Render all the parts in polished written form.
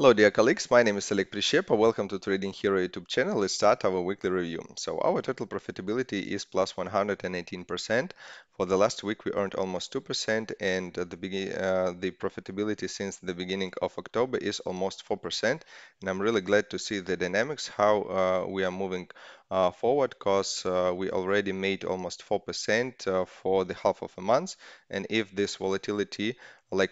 Hello, dear colleagues. My name is Oleg Prishepa. Welcome to Trading Hero YouTube channel. Let's start our weekly review. So our total profitability is plus 118%. For the last week, we earned almost 2%, and the profitability since the beginning of October is almost 4%. And I'm really glad to see the dynamics, how we are moving forward, because we already made almost 4% for the half of a month. And if this volatility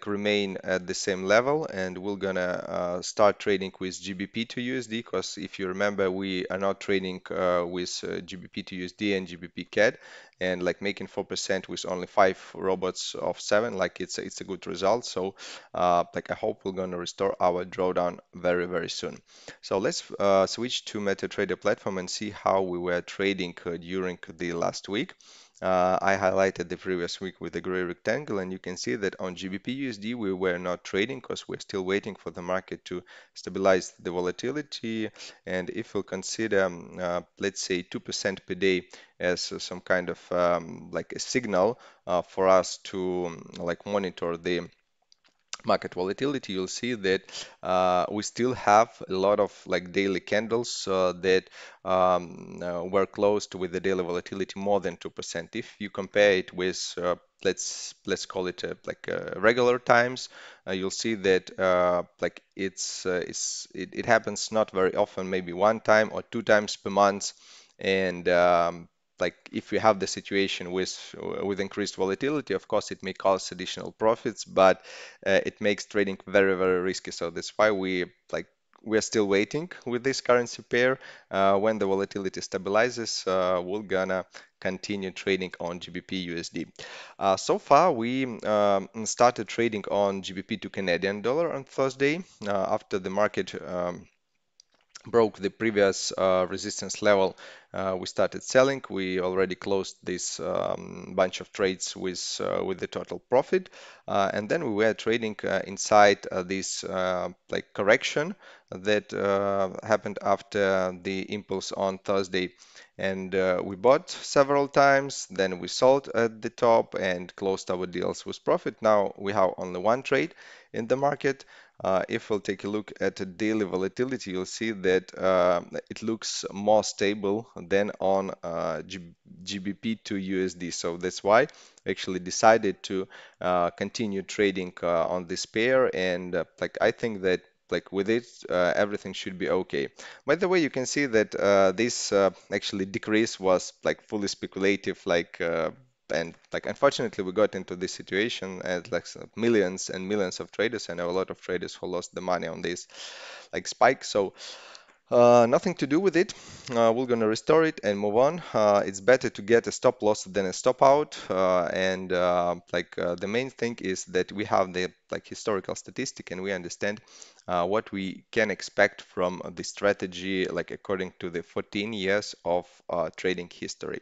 remain at the same level, and we're gonna start trading with GBP to USD, because if you remember, we are not trading with GBP to USD and GBP CAD, and like making 4% with only 5 robots of 7, like it's a good result. So I hope we're gonna restore our drawdown very soon. So let's switch to MetaTrader platform and see how we were trading during the last week. I highlighted the previous week with the gray rectangle, and you can see that on GBP USD we were not trading because we're still waiting for the market to stabilize the volatility. And if we'll consider, let's say, 2% per day as some kind of like a signal for us to monitor the market volatility, you'll see that we still have a lot of like daily candles that were closed with the daily volatility more than 2%. If you compare it with let's call it regular times, you'll see that it happens not very often, maybe one time or two times per month. And if you have the situation with increased volatility, of course it may cause additional profits, but it makes trading very risky. So that's why we're still waiting with this currency pair. When the volatility stabilizes, we're gonna continue trading on GBP USD. So far, we started trading on GBP to Canadian dollar on Thursday after the market broke the previous resistance level. We started selling. We already closed this bunch of trades with the total profit, and then we were trading inside this correction that happened after the impulse on Thursday. And we bought several times, then we sold at the top and closed our deals with profit. Now we have only one trade in the market. If we'll take a look at the daily volatility, you'll see that it looks more stable than on GBP to USD. So that's why we actually decided to continue trading on this pair. And I think that with it, everything should be okay. By the way, you can see that this actually decrease was fully speculative, and unfortunately we got into this situation as millions and millions of traders. I know a lot of traders who lost the money on this spike. So nothing to do with it. We're gonna restore it and move on. It's better to get a stop loss than a stop out. And the main thing is that we have the historical statistic, and we understand what we can expect from the strategy, according to the 14 years of trading history.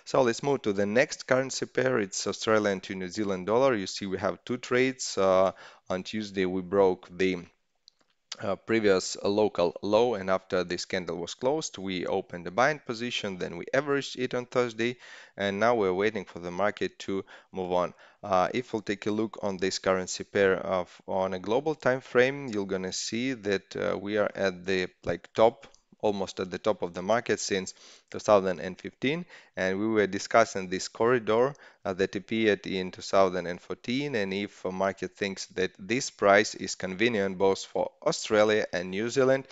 So let's move to the next currency pair. It's Australian to New Zealand dollar. You see we have two trades. On Tuesday we broke the previous local low, and after this candle was closed, we opened the buying position, then we averaged it on Thursday, and now we're waiting for the market to move on. If we'll take a look on this currency pair on a global time frame, you're gonna see that we are at the top, almost at the top of the market since 2015, and we were discussing this corridor that appeared in 2014. And if a market thinks that this price is convenient both for Australia and New Zealand,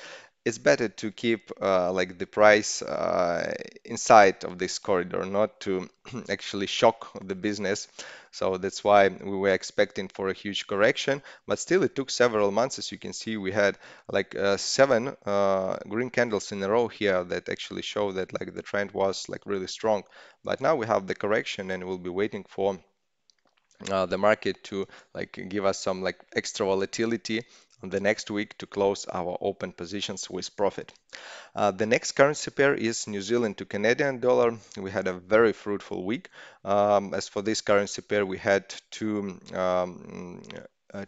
it's better to keep the price inside of this corridor, not to actually shock the business. So that's why we were expecting for a huge correction, but still it took several months. As you can see, we had seven green candles in a row here that actually show that the trend was really strong. But now we have the correction, and we'll be waiting for the market to give us some extra volatility on the next week to close our open positions with profit. The next currency pair is New Zealand to Canadian dollar. We had a very fruitful week. As for this currency pair, we had two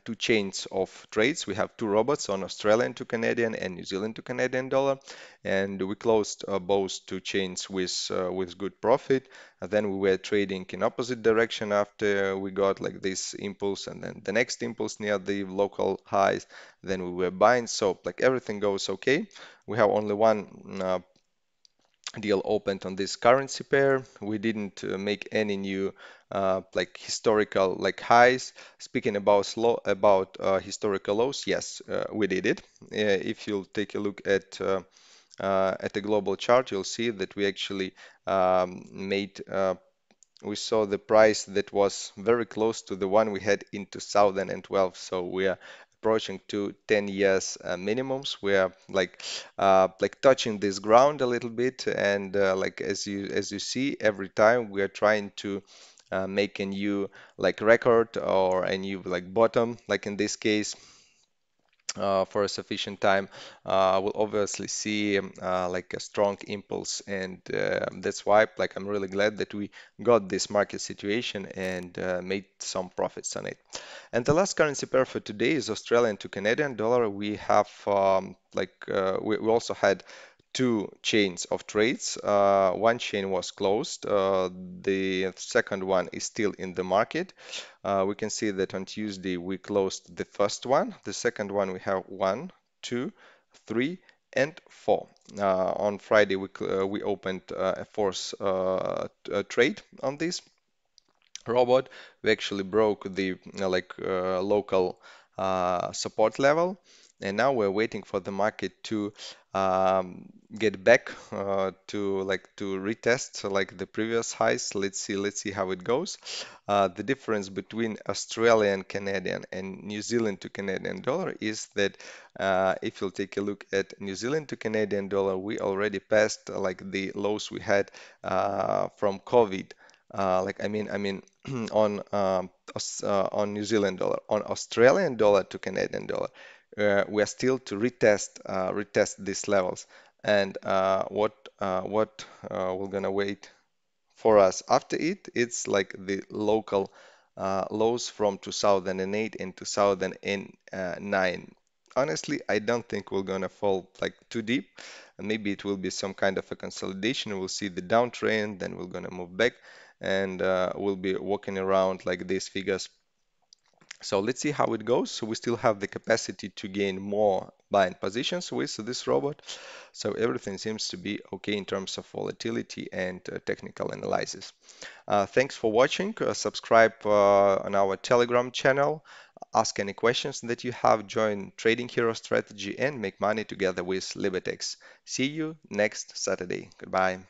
two chains of trades. We have two robots on Australian to Canadian and New Zealand to Canadian dollar, and we closed both two chains with good profit. And then we were trading in opposite direction after we got like this impulse, and then the next impulse near the local highs. Then we were buying, so like everything goes okay. We have only one deal opened on this currency pair. We didn't make any new like historical like highs. Speaking about historical lows, yes, we did it. If you'll take a look at the global chart, you'll see that we actually made we saw the price that was very close to the one we had in 2012. So we are approaching to 10 years minimums. We are like touching this ground a little bit, and like as you see, every time we are trying to make a new like record or a new like bottom. Like in this case, for a sufficient time, we'll obviously see like a strong impulse, and that's why like I'm really glad that we got this market situation and made some profits on it. And the last currency pair for today is Australian to Canadian dollar. We have we also had two chains of trades. One chain was closed. The second one is still in the market. We can see that on Tuesday we closed the first one. The second one we have one, two, three, and four. On Friday we opened a fourth trade on this robot. We actually broke the local support level, and now we're waiting for the market to get back to retest like the previous highs. Let's see how it goes. The difference between Australian Canadian and New Zealand to Canadian dollar is that if you'll take a look at New Zealand to Canadian dollar, we already passed like the lows we had from COVID. On on New Zealand dollar, on Australian dollar to Canadian dollar, we are still to retest these levels. And what we're gonna wait for us after it, it's like the local lows from 2008 and 2009. Honestly, I don't think we're gonna fall like too deep. And maybe it will be some kind of a consolidation. We'll see the downtrend, then we're gonna move back, and we'll be walking around like these figures. So let's see how it goes. So we still have the capacity to gain more buying positions with this robot. So everything seems to be okay in terms of volatility and technical analysis. Thanks for watching. Subscribe on our Telegram channel. Ask any questions that you have. Join Trading Hero Strategy and make money together with Libertex. See you next Saturday. Goodbye.